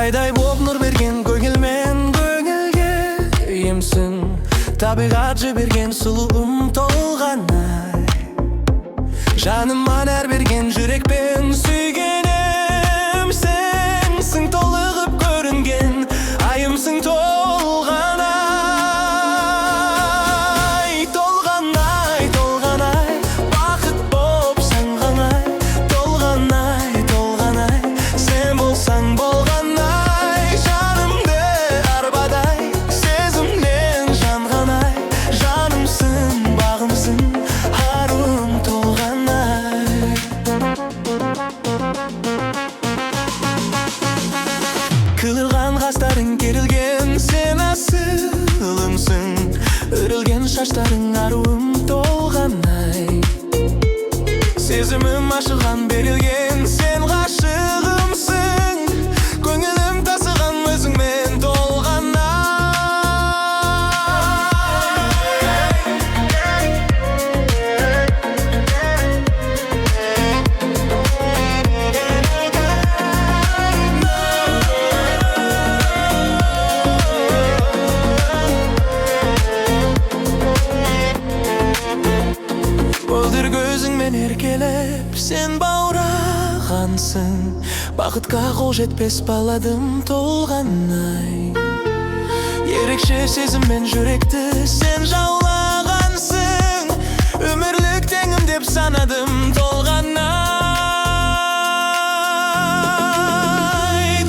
Айдай боп нұр берген көңілмен көңілге емсің. Табиғат жіберген сұлуым толған ай. Жаныма нәр берген жүрекпен сүйгенім сенсің. Толығып көрінген айымсың толған ай. Толған ай, толған ай, бақыт боп санған ай. Толған ай, толған ай, сен болсаң болған ай. Жанымды арбадай сезімнен жанған ай. Жанымсың, бағымсың, аруым толған ай. Кылған қастарың керілген сен асылымсың. Өрілген шаштарың аруым толған ай. Сезімім ашылған берілген сен ғашығымсың. Көңілім тасыған өзіңмен толған ай. Мөлдір көзіңмен еркелеп сен баурағансың. Бақытқа қол жетпес баладым толған ай. Ерекше сезіммен жүректі сен жаулағансың. Өмірлік теңім деп санадым толған ай.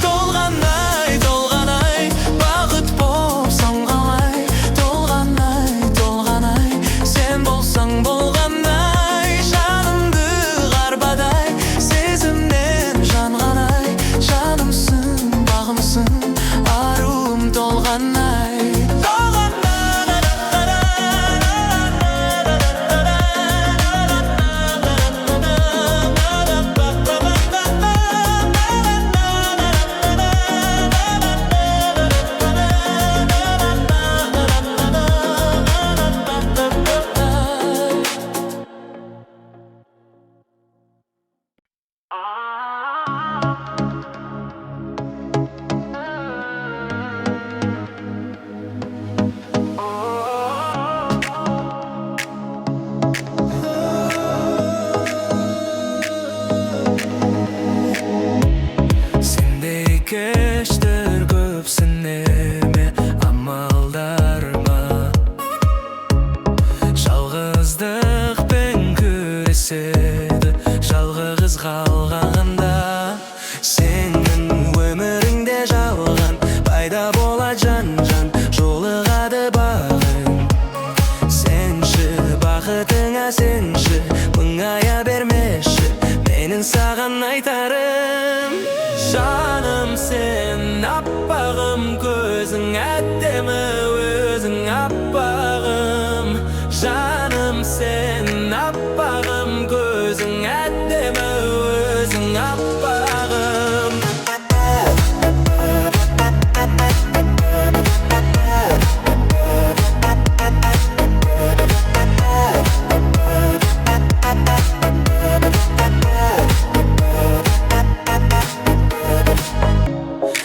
Толған ай, толған ай, бақыт боп самған ай. Толған ай, толған ай, сен болсаң болған ай. Жанымды қарбадай сезімнен жанған ай. Жанымсың, бағымсың, аруым толған ай. Сендей кештер көп сенеме амалдарыма. Жалғыздықпен күреседі жалғыз қалғанда. Сенің өміріңде жалған пайда болады жан-жан, жолығады бағың. Сенші бақытыңа сенші, мұңая бермеші, менің саған айтарым. Жаным сен аппағым, көзің әдемі өзің аппағым. Жаным сен аппағым, көзің әдемі өзің аппағым.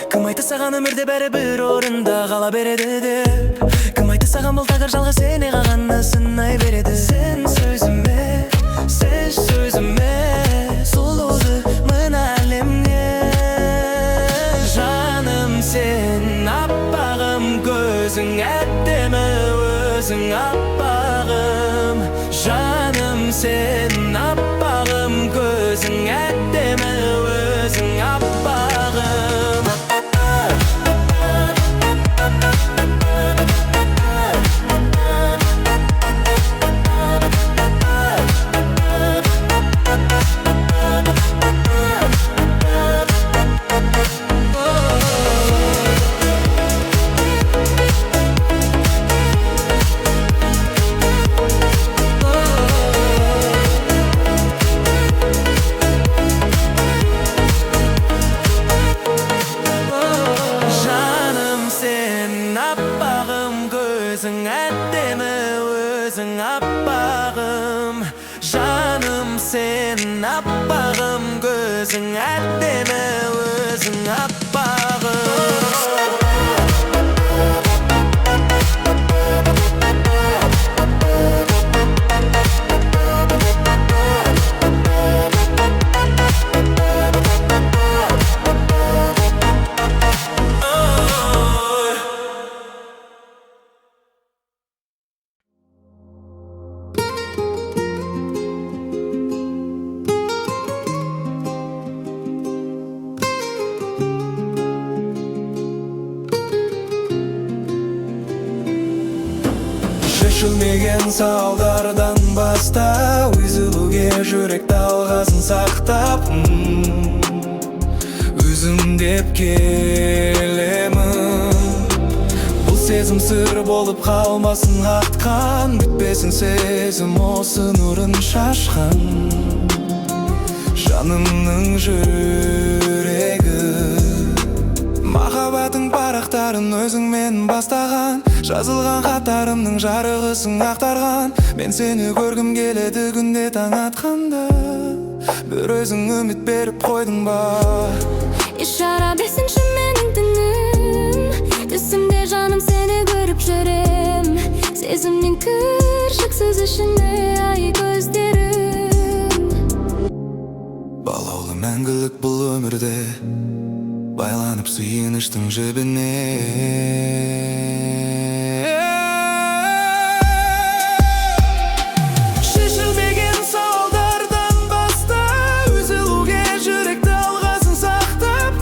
Кім айтты саған өмірде бәрі бір орында қала береді деп? Кім айтты саған бұл тағдыр жалғыз сене қалғаны сынай береді? Сен сөзіме сұлуды мына әлемнен. Жаным сен аппағым, көзің әдемі өзің аппағым. Жаным сен аппағым, көзің әдемі өзің аппағым. Өзің әдемі өзің аппағым. Жаным сен аппағым, көзің әдемі өзің аппағым. шешілмеген сауалдардан баста үзілуге жүрек талғасын сақтап өзім деп келемін. Бұл сезім сыр болып қалмасын ақтқан, бітпесін сезім осы нұрын шашқан жанымның жүрегі. Махаббатың парақтарын өзіңмен бастаған, жазылған хаттарымның жарығысын ақтарған. Мен сені көргім келеді күнде таң атқанда, бір өзің үміт беріп қойдың ба? Ишара бесінші менің түнім, түсімде жаным сені көріп жүрем. Сезімнің кіршіксіз ішінде ай көздерім. Балаулы мәңгілік бұл өмірде, байланып сүйініштің жібіне. Шешілмеген сауалдардан баста үзілуге жүрек талғасын сақтап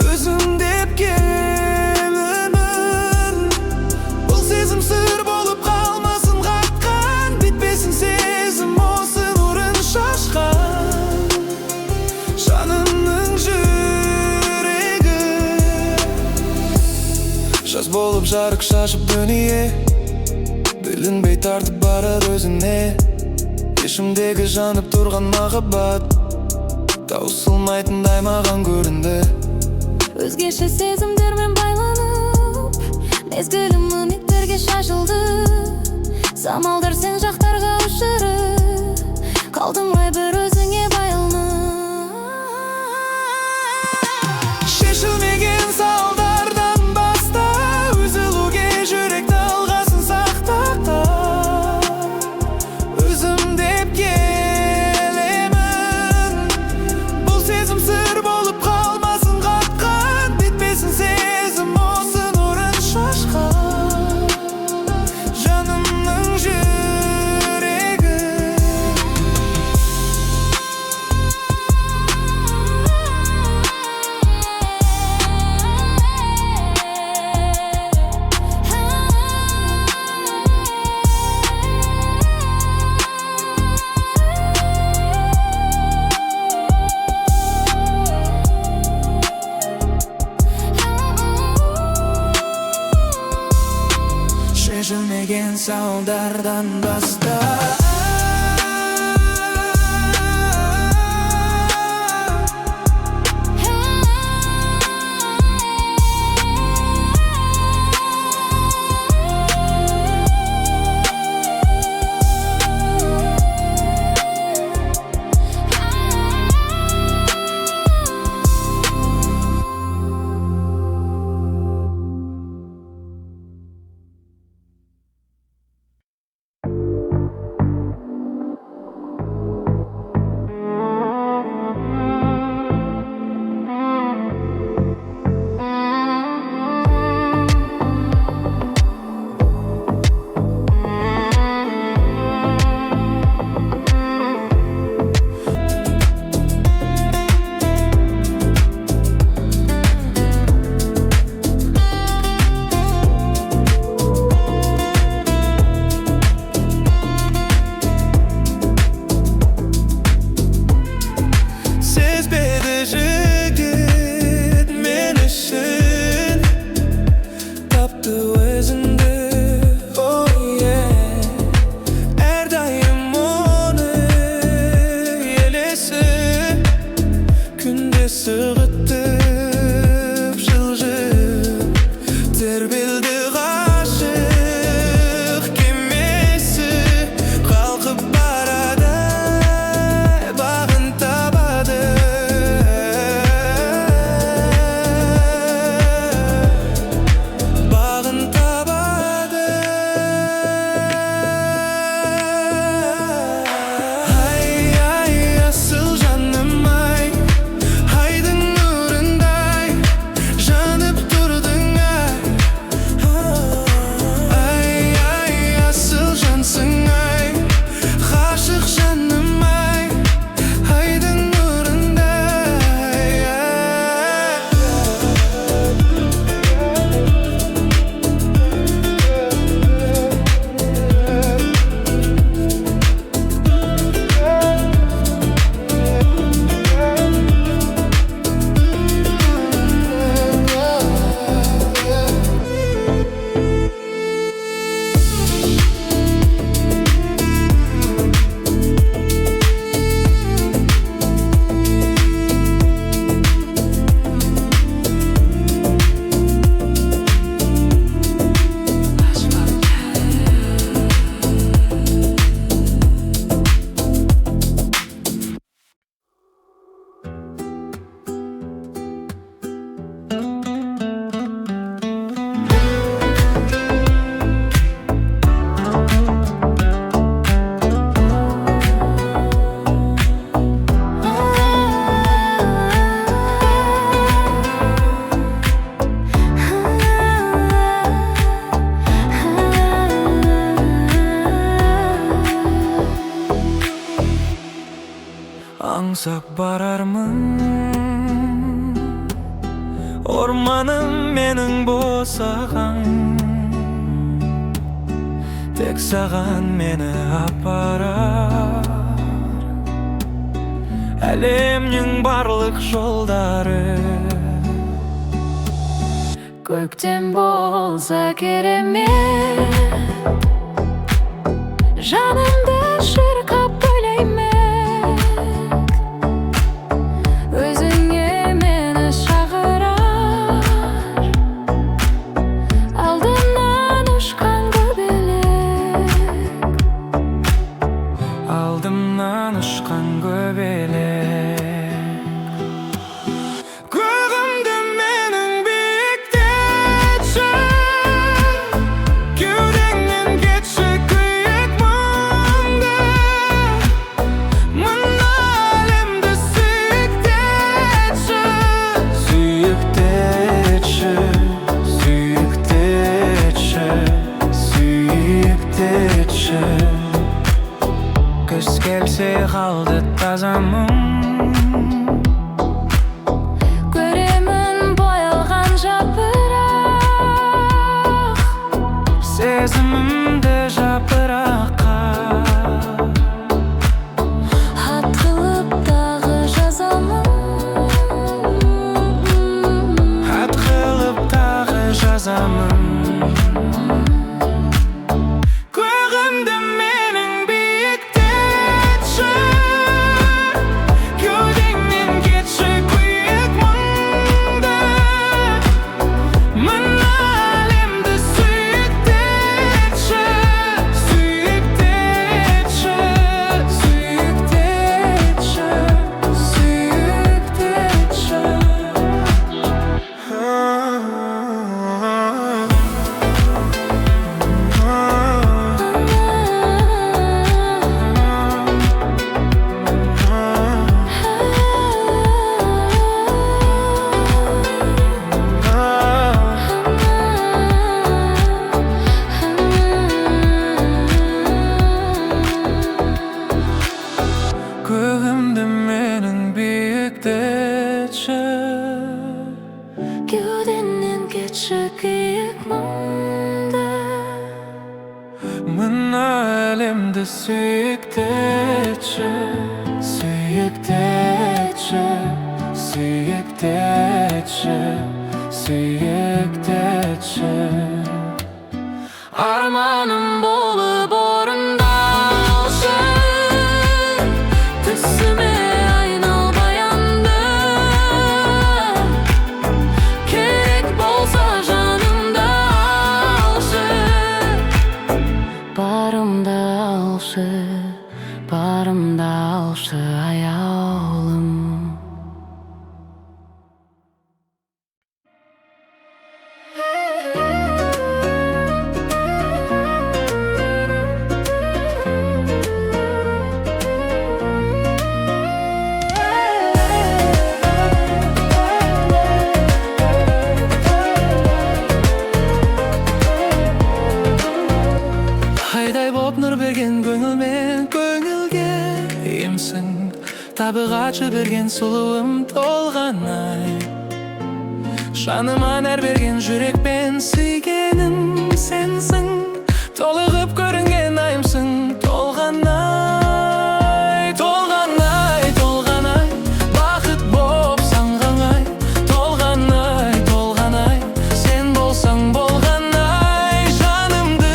өзім деп келемін. Бұл сезім сыр болып қалмасын қатқан, бітпесін сезім осы нұрын шашқан жанымның жүрегі. Жаз болып жарық шашып дүние, білінбей тартып барады өзіне. Ішімдегі жанып тұрған махаббат таусылмайтындай маған көрінді. Өзгеше сезімдермен байланып, мезгілім үміттерге шашылды. Самалдар сен жақтарға ұшырып, қалдым ғой бір өзіңе байланып. Шешілмеген сауалдардан баста үзілуге жүрек талғасын сақтап өзім деп келемін. Бұл сезім сыр болып қалмасын қатқан, бітпесін сезім осы нұрын шашқан жанымның жүрегі. Шешілмеген сауалдардан баста аңсап барармын. Орманым менің босаған, тек саған мені апарар. Әлемнің барлық жолдары көктем болса керемет, жанымды шырқап көйлеймек. Өзіңе мені шақырар, алдымнан ұшқан көбелек. Алдымнан ұшқан көбелек. Күз келсе қалды тазамын, көремін боялған жапырақ, сезімімді жапыраққа хат қылып тағы жазамын. хат қылып тағы жазамын. Көгімді менің биіктетші, кеудеңнен кетші күйік мұңды. мына әлемді сүйіктетші, сүйіктетші, сүйіктетші, сүйіктетші. Арманым болып орындалшы, түсіме айналбай аңды. Керек болса жанымды алшы, барымды алшы, барымды алшы аяулым. Айдай боп нұр берген көңілмен көңілге емсің, табиғатшы берген сұлуым толғанай. Жаныма нәр берген жүрекпен сүйгенім сенсің, толығып көрінген айымсың. Толғанай, толғанай, толғанай, бақыт боп саңғанай. Толғанай, толғанай, сен болсаң болғанай. Жанымды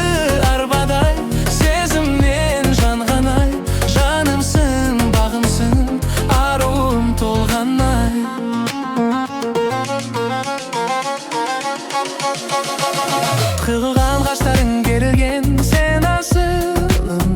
арбадай, сезімнен жанғанай. Жанымсың, бағымсың, аруым толғанай. Қырылған қаштарың керілген, сен асылым.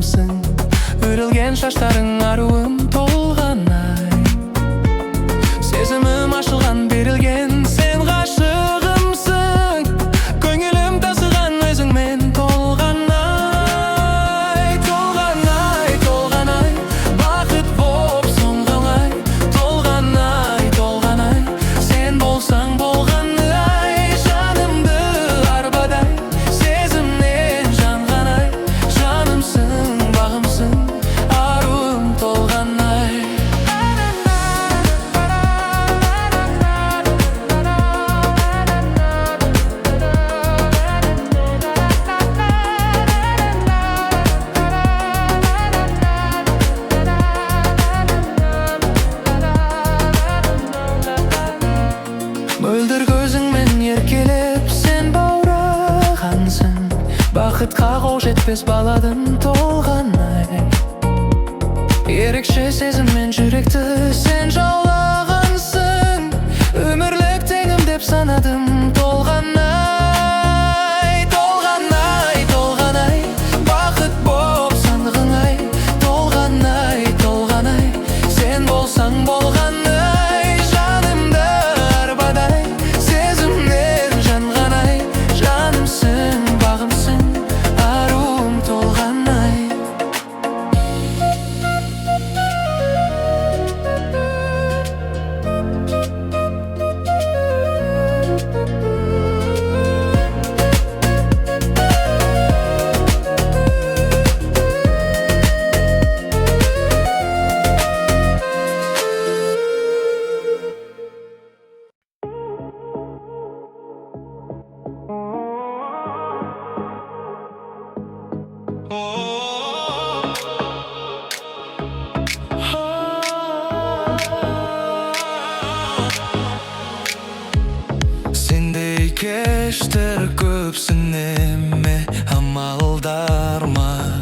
жетпес баладың толған ай. Ерекше сезіммен жүректі сен жаулағансың. Өмірлік теңім деп санадым толған ай. Толған ай, толған ай, бақыт боп сандығың ай. Толған ай, толған ай, сен болсаң болған ай. Жанымды арбадай, сезімнен жанған ай. Жанымсың, бағымсың, аруым толған ай. Сендей кештер көпсін еме амалдар ма?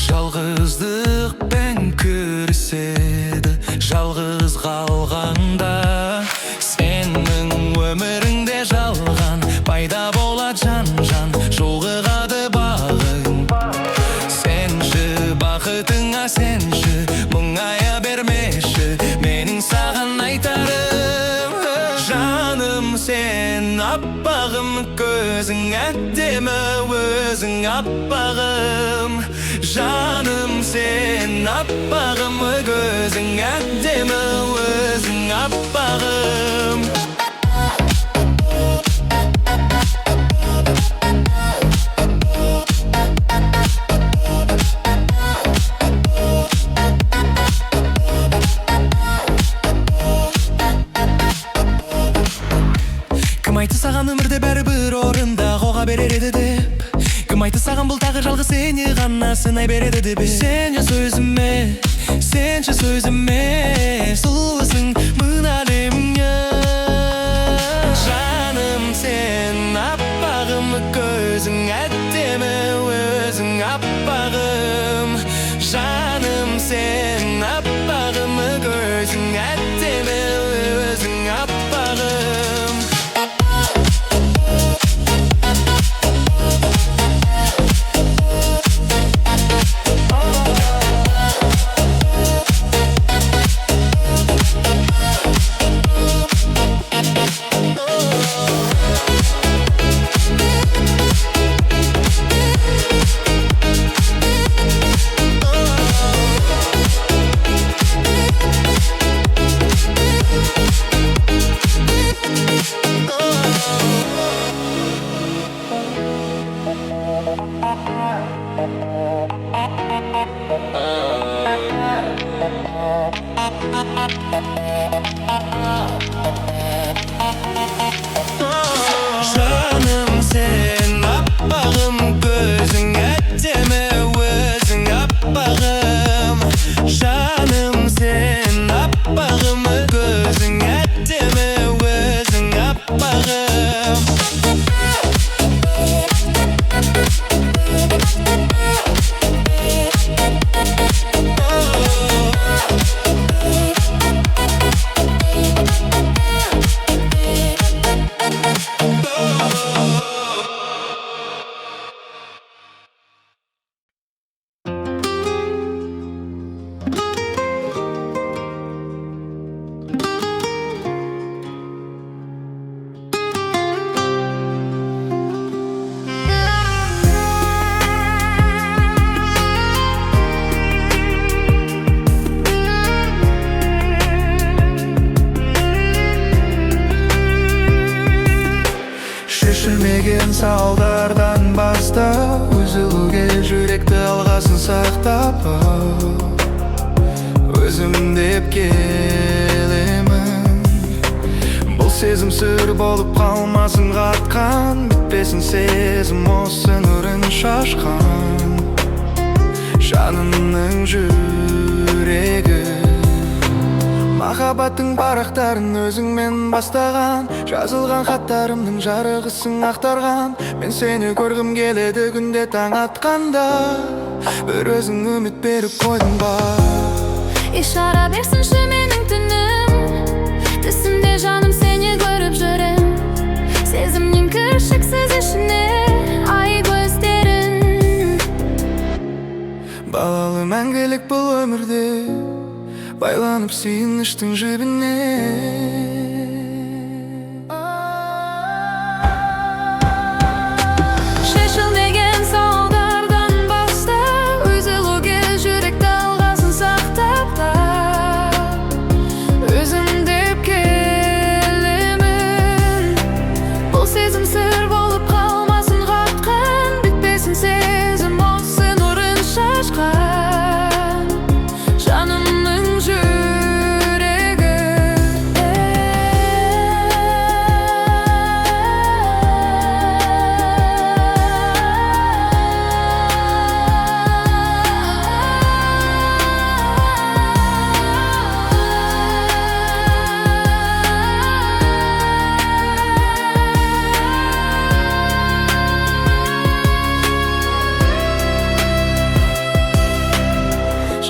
Жалғыздықпен күреседі жалғыз қалғанда. Сенің өміріңде жалған пайда болады жан-жан, жолығады бағың. Сенші бақытыңа сенші, мұңая бермеші, менің саған айтарым. Жаным сен аппағым, көзің әдемі, өзің аппағым. Жаным сен аппағым, көзің әдемі, өзің аппағым. Кім айтты саған өмірде бәрібір орында қоға берер еді деп? Кім айтты саған бұл тағы жалғыз сені ғана сынай береді деп? Сенші сөзіме сұлусың мың әлеміңе. Жаным сен аппағым, көзің әдемі, өзің аппағым. Жаным сен аппағым, көзің әдемі, өзің аппағым. Жаным сен аппағым, көзің әдемі, өзің аппағым. Жаным сен аппағым, көзің әдемі, өзің аппағым. Шешілмеген салдардан бастап, үзілуге жүректі алғасын сақтап, өзім деп келемін. Бұл сезім сүр болып қалмасын қатқан, бітпесін сезім осы нұрын шашқан. Жанымның жүрегі махаббаттың парақтарын өзіңмен бастаған, жазылған хаттарымның жарығысың ақтарған. Мен сені көргім келеді күнде таң атқанда, бір өзің үміт беріп қойдың ба. Ишара берсінші менің түнім, түсімде жаным сені көріп жүрем. Сезімнен кіршіксіз ішіне ай көздерін. Балалы мәңгілік бұл өмірде, байланып сүйініштің жібіне. Шешілмеген сауалдардан бастап, үзілуге жүректі алғасын сақтап та, өзім деп келемін. Бұл сезім сыр болып қалмасын қатқан, бітпесін сезім осы нұрын шашқан жанымның жүрегі.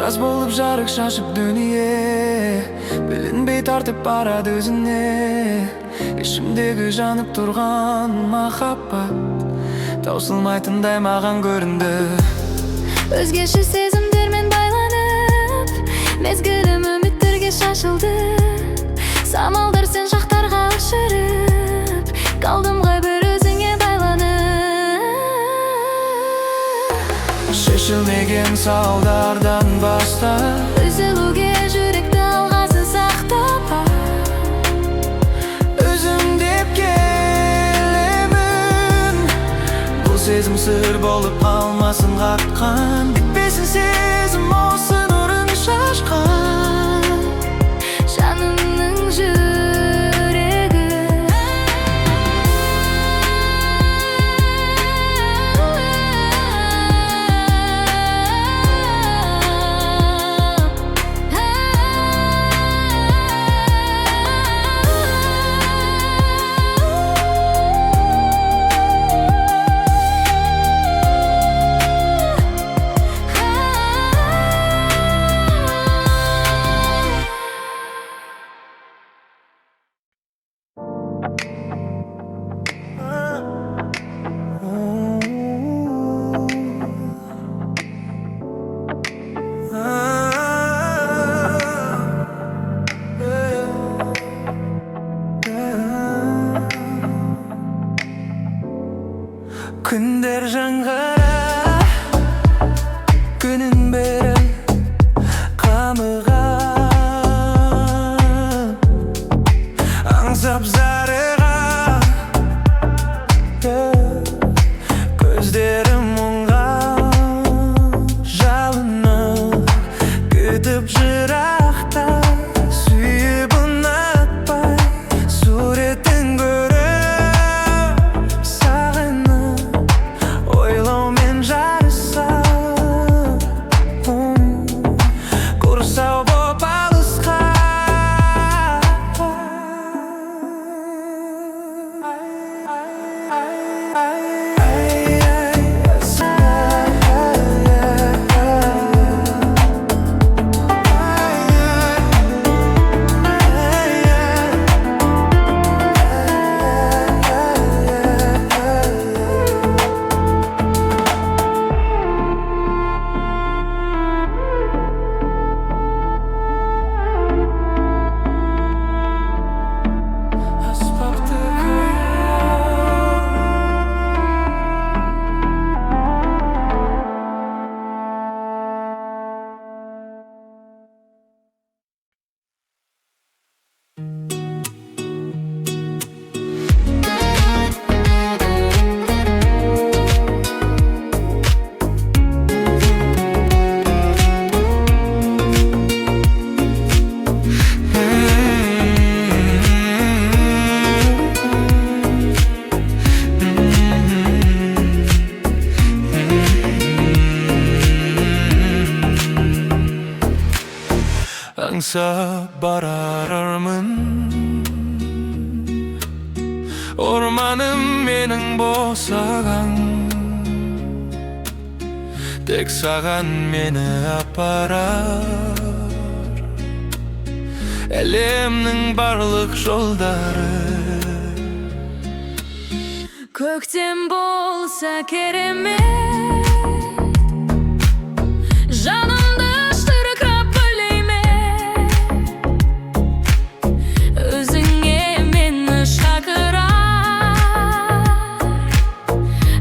Жаз болып жарық шашып дүние, білінбей тартып барады өзіне. Ішімдегі жанып тұрған махаббат таусылмайтындай маған көрінді. Өзгеше сезімдермен байланып, мезгілім үміттерге шашылды. Самалдар сен шақтарға ұшырып, қалдым ғой бір өзіңе байланып. Шешілмеген сауалдардан бастап, Үзілуге жүректі алғасын сақтап, өзім деп келемін. Бұл сезім сыр болып қалмасын қатқан, бітпесін сезім осы нұрын шашқан жанымның жүрегі. аңсап барармын. Орманым менің босағаң, тек саған мені апарар. Әлемнің барлық жолдары. Көктем болса керемет, жанымды шырқырап бөлейме. Өзіңе мені шақырар,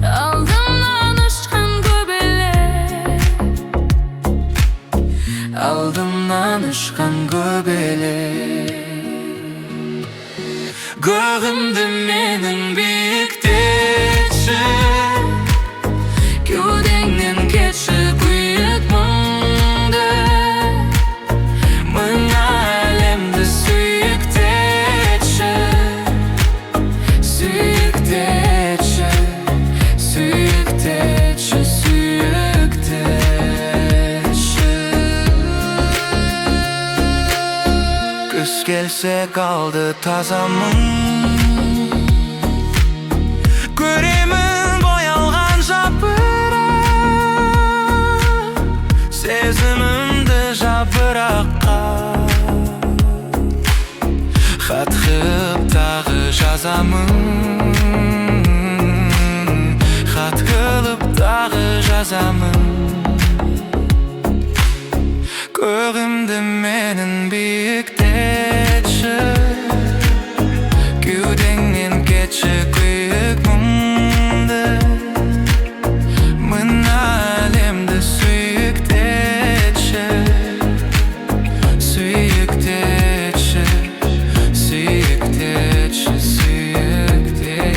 алдымнан ұшқан көбелек, алдымнан ұшқан көбелек. Көғімді менің биіктетші, кеудеңнен кетші күйік мұңды. Мың әлемді сүйіктетші, сүйіктетші, сүйіктетші, сүйіктетші. Күз келсе қалды таза мұң, көремін боялған жапырақ, сезімімді жапыраққа хат қылып тағы жазамын, хат қылып тағы жазамын. Көғімді менің биіктетші, кеудеңнен кетші күйік мұңды. Мың әлемді сүйіктетші, сүйіктетші, сүйіктетші, сүйіктетші.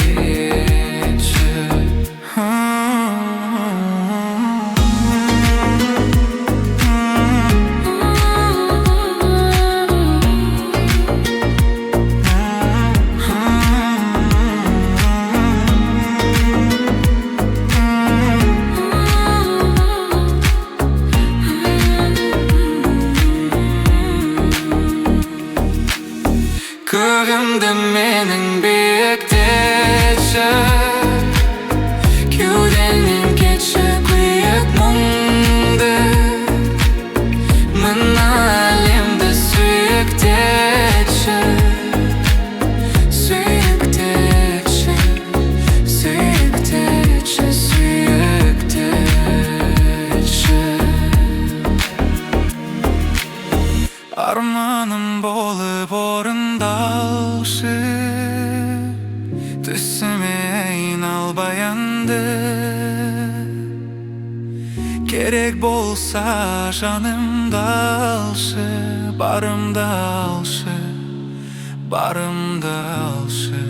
Көғімді менің биіктетші, кеудеңнен кетші күйік мұңды. Мың әлемді сүйіктетші, сүйіктетші, сүйіктетші, сүйіктетші. Арманым болып орындалшы, түсіме айналбай әнді. Керек болса жанымды алшы, барымды алшы, барымды алшы,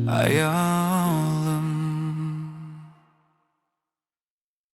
аян.